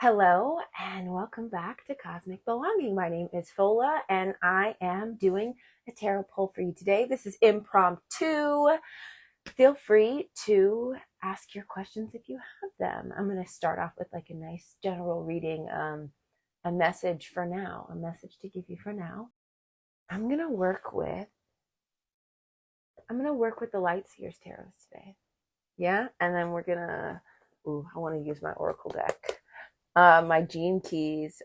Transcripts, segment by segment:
Hello and welcome back to Cosmic Belonging. My name is Fola and I am doing a tarot pull for you today. This is impromptu. Feel free to ask your questions if you have them. I'm going to start off with like a nice general reading, a message for now, a message to give you for now. I'm going to work with the Light Seers Tarot today. Yeah, and then we're going to I want to use my Oracle deck. My Gene Keys,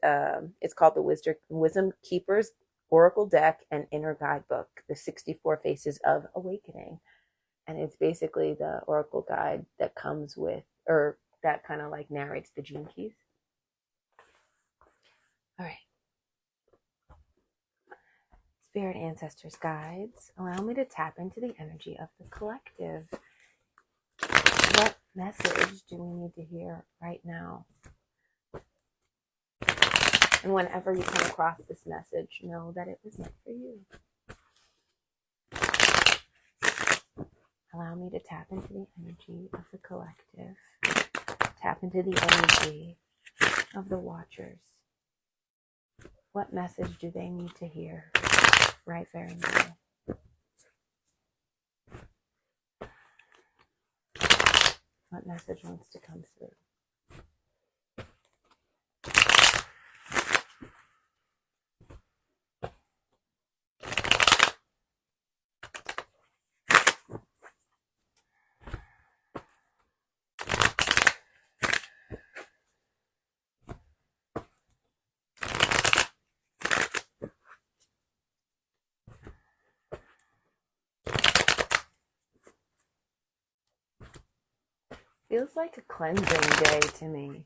it's called the Wisdom Keepers Oracle Deck and Inner Guidebook, the 64 Faces of Awakening. And it's basically the Oracle guide that comes with, or that kind of like narrates the Gene Keys. All right. Spirit Ancestors Guides, allow me to tap into the energy of the collective. What message do we need to hear right now? And whenever you come across this message, know that it was meant for you. Allow me to tap into the energy of the collective. Tap into the energy of the watchers. What message do they need to hear right very now? What message wants to come through? Feels like a cleansing day to me.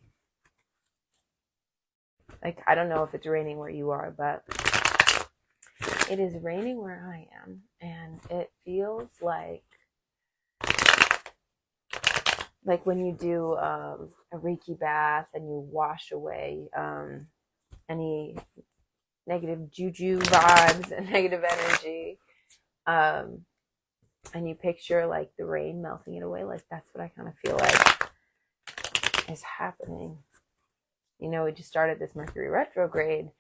Like, I don't know if it's raining where you are, but it is raining where I am. And it feels like when you do a Reiki bath and you wash away any negative juju vibes and negative energy. And you picture like the rain melting it away. Like that's what I kind of feel like is happening. You know, we just started this Mercury retrograde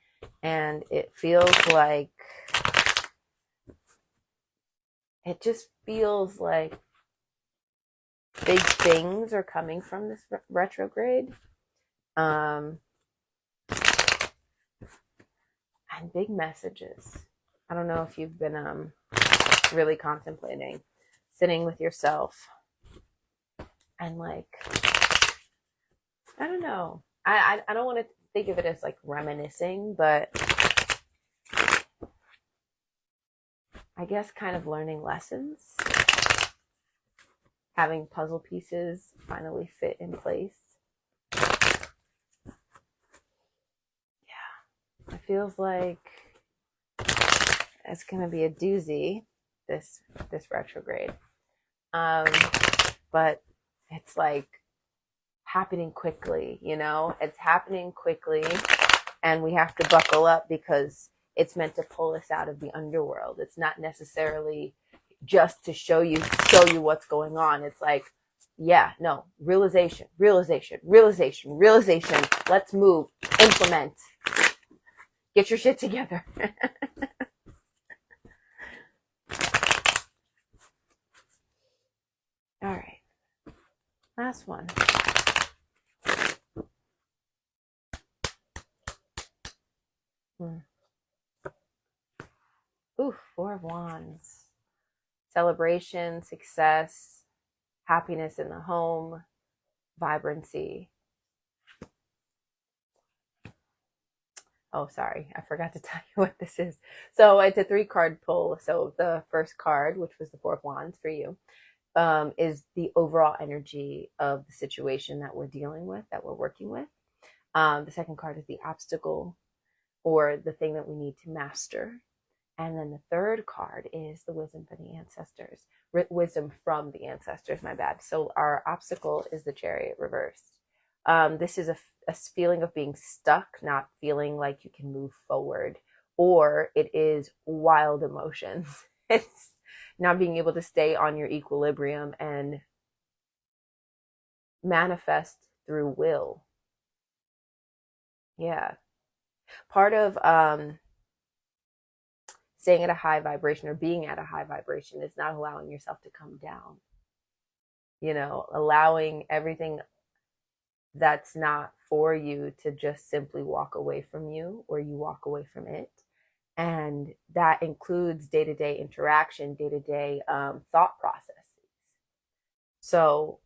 and it feels like big things are coming from this retrograde. And big messages. I don't know if you've been really contemplating sitting with yourself and like, I don't know. I don't want to think of it as like reminiscing, but I guess kind of learning lessons, having puzzle pieces finally fit in place. Yeah, it feels like it's going to be a doozy, this retrograde. But it's like happening quickly, you know? It's happening quickly and we have to buckle up because it's meant to pull us out of the underworld. It's not necessarily just to show you what's going on. It's like, yeah, no, realization. Let's move, implement, get your shit together. All right, last one. Ooh, Four of Wands. Celebration, success, happiness in the home, vibrancy. Oh, sorry, I forgot to tell you what this is. So it's a 3-card pull. So the first card, which was the Four of Wands for you, is the overall energy of the situation that we're dealing with, that we're working with. The second card is the obstacle or the thing that we need to master. And then the third card is the wisdom from the ancestors. Wisdom from the ancestors, my bad. So our obstacle is the Chariot reversed. This is a feeling of being stuck, not feeling like you can move forward. Or it is wild emotions. It's not being able to stay on your equilibrium and manifest through will. Yeah. Part of staying at a high vibration or being at a high vibration is not allowing yourself to come down. Allowing everything that's not for you to just simply walk away from you, or you walk away from it. And that includes day-to-day interaction, day-to-day thought processes. So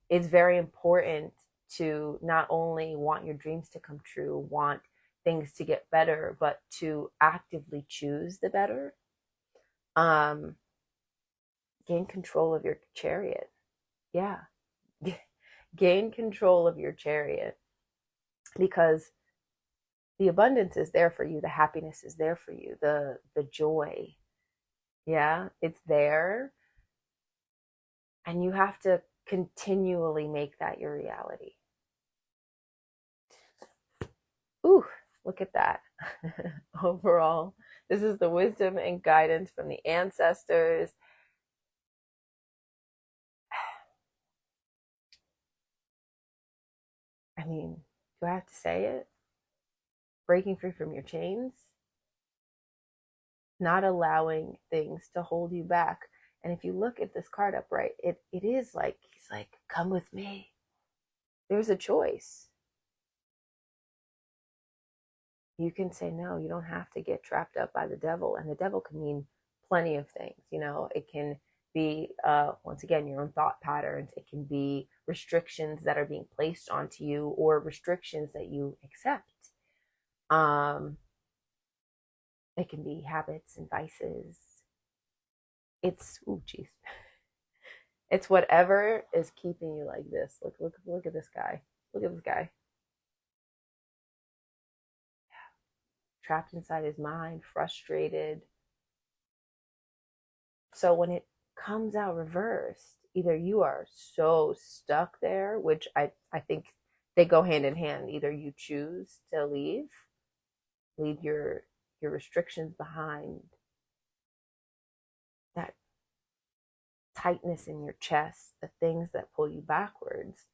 it's very important to not only want your dreams to come true, want things to get better, but to actively choose the better. um Gain control of your chariot. Yeah. Gain control of your chariot, because the abundance is there for you, the happiness is there for you, the joy. Yeah, it's there, and you have to continually make that your reality. Ooh, look at that. Overall, this is the wisdom and guidance from the ancestors. I mean, do I have to say it? Breaking free from your chains, not allowing things to hold you back. And if you look at this card upright, it is like he's like, come with me. There's a choice. You can say no. You don't have to get trapped up by the devil. And the devil can mean plenty of things. It can be, once again, your own thought patterns. It can be restrictions that are being placed onto you, or restrictions that you accept. It can be habits and vices. It's, oh, geez. It's whatever is keeping you like this. Look at this guy. Look at this guy. Trapped inside his mind, frustrated. So when it comes out reversed, either you are so stuck there, which I think they go hand in hand. Either you choose to leave your restrictions behind, that tightness in your chest, the things that pull you backwards.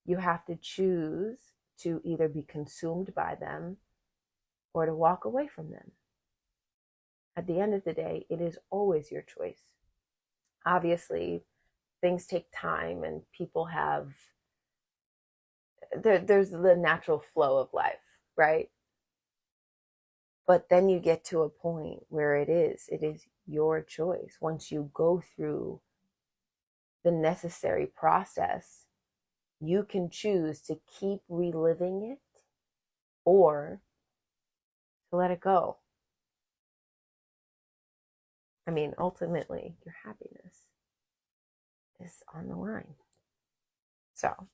You have to choose to either be consumed by them or to walk away from them. At the end of the day, it is always your choice. Obviously, things take time, and people have there's the natural flow of life, right? But then you get to a point where it is your choice. Once you go through the necessary process, you can choose to keep reliving it or to let it go. I mean, ultimately, your happiness is on the line. So,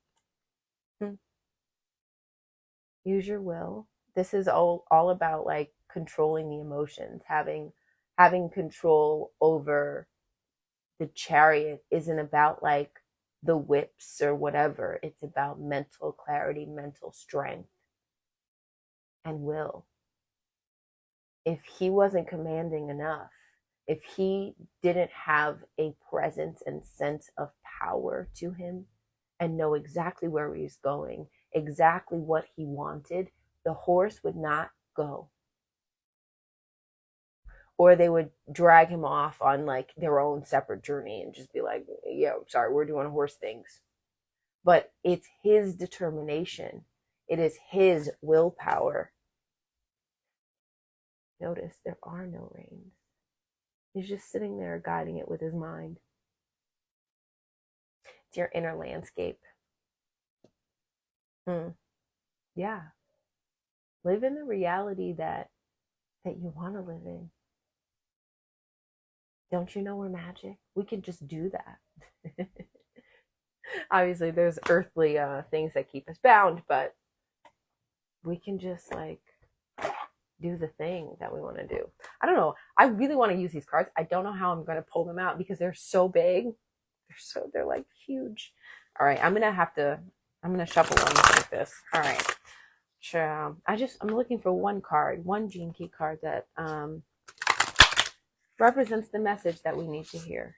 use your will. This is all about like controlling the emotions, having control over the chariot. Isn't about like the whips or whatever. It's about mental clarity, mental strength, and will. If he wasn't commanding enough, if he didn't have a presence and sense of power to him and know exactly where he's going, exactly what he wanted, the horse would not go. Or they would drag him off on like their own separate journey and just be like, yeah, sorry, we're doing horse things. But it's his determination. It is his willpower. Notice there are no reins. He's just sitting there guiding it with his mind. It's your inner landscape. Yeah. Live in the reality that you want to live in. Don't you know we're magic? We can just do that. Obviously, there's earthly things that keep us bound, but we can just like do the thing that we want to do. I don't know. I really want to use these cards. I don't know how I'm going to pull them out because they're so big. They're like huge. All right, I'm going to shuffle them like this. All right. Sure. I'm looking for one card, one Gene Key card that represents the message that we need to hear.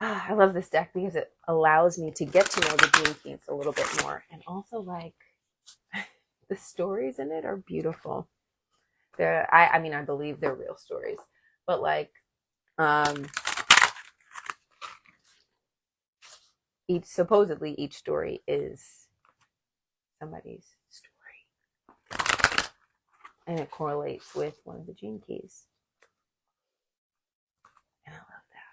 I love this deck because it allows me to get to know the Gene Keys a little bit more, and also like the stories in it are beautiful. I mean, I believe they're real stories, but like, um, supposedly each story is somebody's story, and it correlates with one of the Gene Keys, and I love that.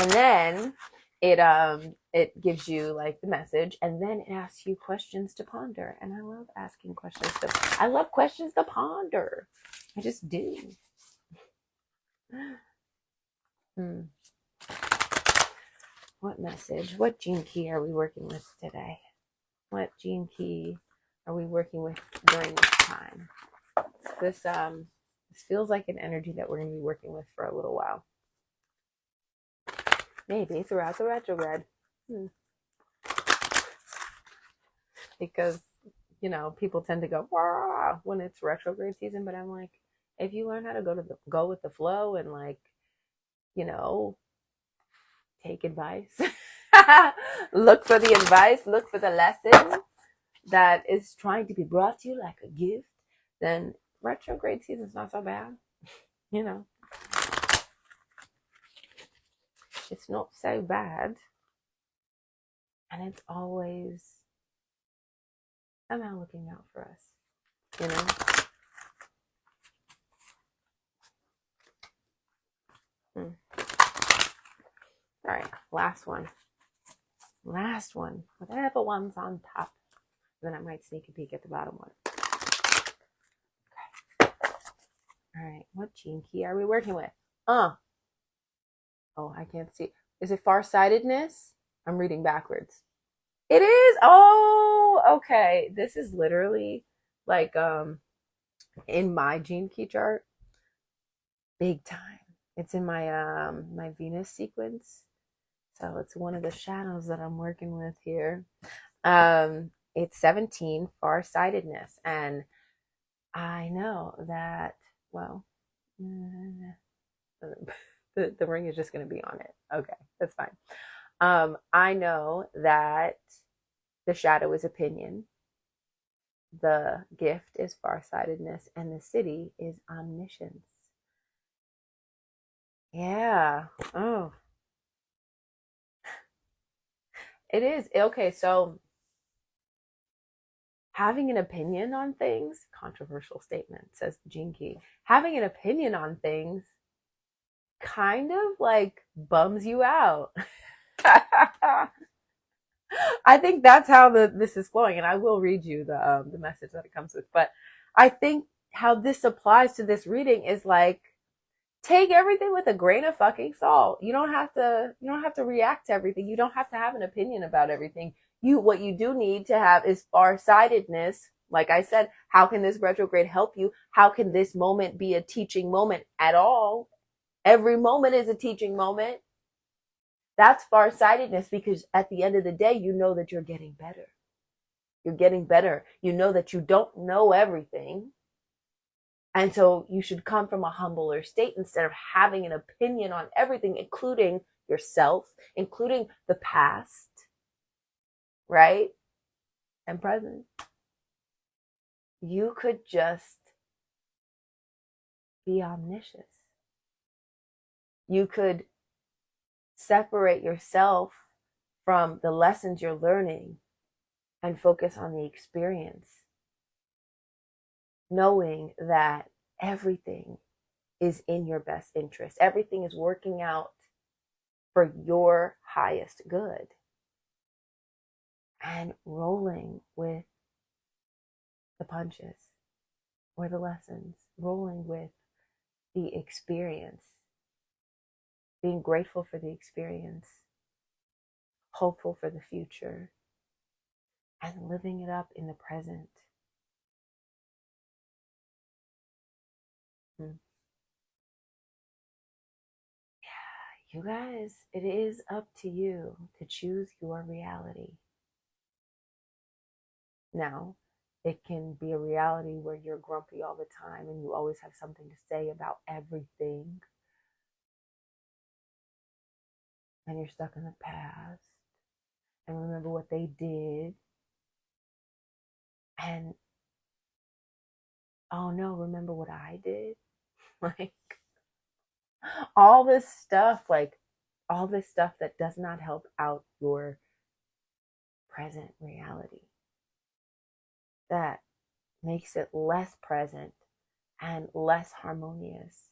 And then it gives you like the message, and then it asks you questions to ponder, and I love asking questions. I love questions to ponder. I just do. Hmm. What message? What Gene Key are we working with today? What Gene Key are we working with during this time? This feels like an energy that we're going to be working with for a little while. Maybe throughout the retrograde. Because, you know, people tend to go Wah! When it's retrograde season, but I'm like, if you learn how to go with the flow and like, you know, take advice, look for the advice, look for the lesson that is trying to be brought to you like a gift, then retrograde season's not so bad. You know, it's not so bad. And it's always somehow looking out for us, you know? All right, last one. Whatever one's on top. Then I might sneak a peek at the bottom one. Okay. All right, what Gene Key are we working with? Oh, I can't see. Is it farsightedness? I'm reading backwards. It is. Oh, okay. This is literally like in my Gene Key chart, big time. It's in my Venus sequence. So it's one of the shadows that I'm working with here. It's 17, farsightedness. And I know that, well, the ring is just going to be on it. Okay, that's fine. I know that the shadow is opinion, the gift is farsightedness, and the city is omniscience. Yeah. Oh, it is. Okay, so having an opinion on things, controversial statement, says Gene Key. Having an opinion on things kind of like bums you out. I think that's how this is flowing, and I will read you the message that it comes with. But I think how this applies to this reading is like take everything with a grain of fucking salt. You don't have to react to everything. You don't have to have an opinion about everything. What you do need to have is farsightedness. Like I said, how can this retrograde help you? How can this moment be a teaching moment at all? Every moment is a teaching moment. That's farsightedness because at the end of the day, you know that you're getting better. You're getting better. You know that you don't know everything. And so you should come from a humbler state instead of having an opinion on everything, including yourself, including the past, right? And present. You could just be omniscient. You could separate yourself from the lessons you're learning and focus on the experience, knowing that everything is in your best interest. Everything is working out for your highest good. And rolling with the punches or the lessons, rolling with the experience, being grateful for the experience, hopeful for the future, and living it up in the present. Yeah, you guys, it is up to you to choose your reality. Now, it can be a reality where you're grumpy all the time and you always have something to say about everything. and you're stuck in the past and remember what they did and oh no, remember what I did? Like all this stuff, like all this stuff that does not help out your present reality, that makes it less present and less harmonious.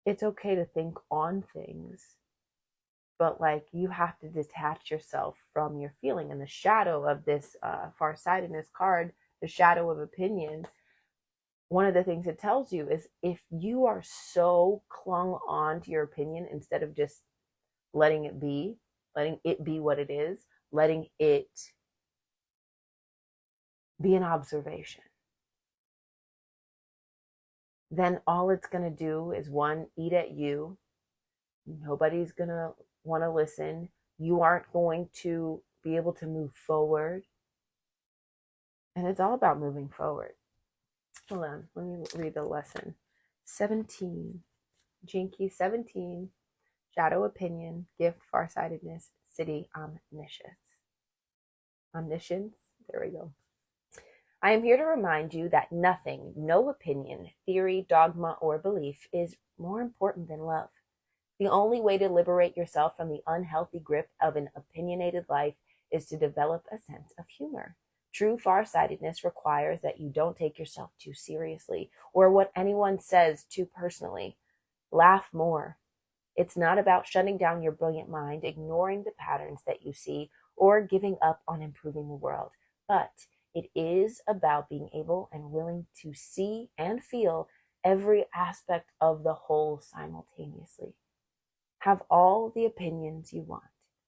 It's okay to think on things, but like you have to detach yourself from your feeling. And the shadow of this farsightedness card, the shadow of opinion, one of the things it tells you is if you are so clung on to your opinion instead of just letting it be what it is, letting it be an observation, then all it's going to do is one, eat at you. Nobody's going to want to listen. You aren't going to be able to move forward. And it's all about moving forward. Hold on, let me read the lesson. 17, Jinky 17, shadow opinion, gift farsightedness, city omniscience. Omniscience, there we go. I am here to remind you that nothing, no opinion, theory, dogma, or belief is more important than love. The only way to liberate yourself from the unhealthy grip of an opinionated life is to develop a sense of humor. True farsightedness requires that you don't take yourself too seriously or what anyone says too personally. Laugh more. It's not about shutting down your brilliant mind, ignoring the patterns that you see, or giving up on improving the world, but it is about being able and willing to see and feel every aspect of the whole simultaneously. Have all the opinions you want,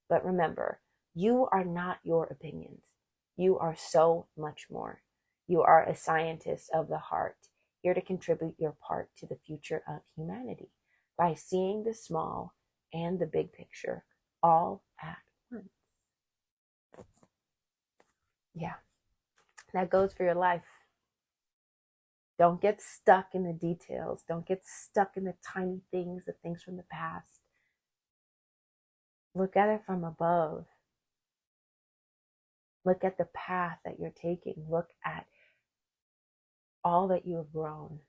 but remember, you are not your opinions. You are so much more. You are a scientist of the heart, here to contribute your part to the future of humanity by seeing the small and the big picture all at once. Yeah, that goes for your life. Don't get stuck in the details. Don't get stuck in the tiny things, the things from the past. Look at it from above. Look at the path that you're taking. Look at all that you have grown.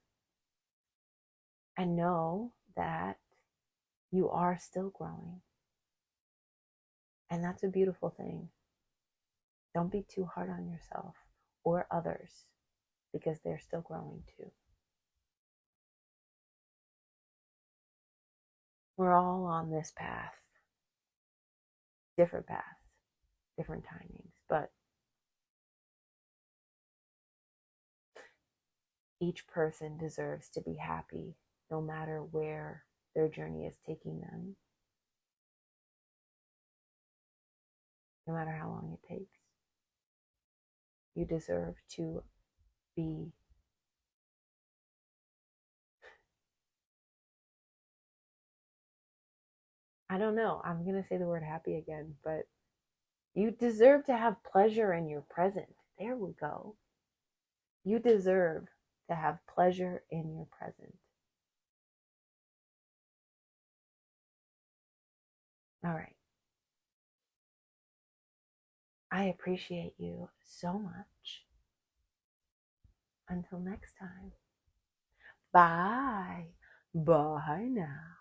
And know that you are still growing. And that's a beautiful thing. Don't be too hard on yourself or others because they're still growing too. We're all on this path. Different paths, different timings, but each person deserves to be happy no matter where their journey is taking them, no matter how long it takes. You deserve to be I don't know, I'm going to say the word happy again, but you deserve to have pleasure in your present. There we go. You deserve to have pleasure in your present. All right. I appreciate you so much. Until next time. Bye. Bye now.